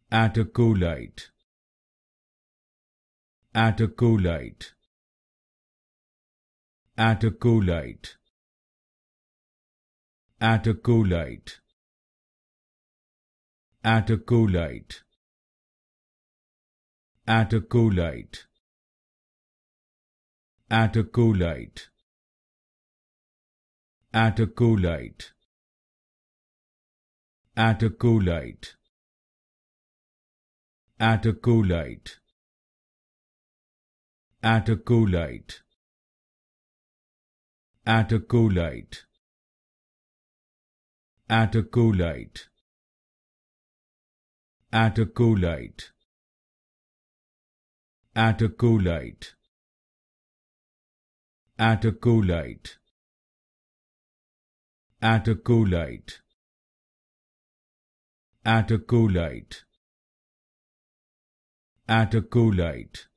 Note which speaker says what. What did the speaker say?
Speaker 1: Attakolite, Attakolite, Attakolite, Attakolite, Attakolite, Attakolite, Attakolite, Attakolite, Attakolite, Attakolite, Attakolite, Attakolite, Attakolite, Attakolite, Attakolite, Attakolite, Attakolite, Attakolite, Attakolite,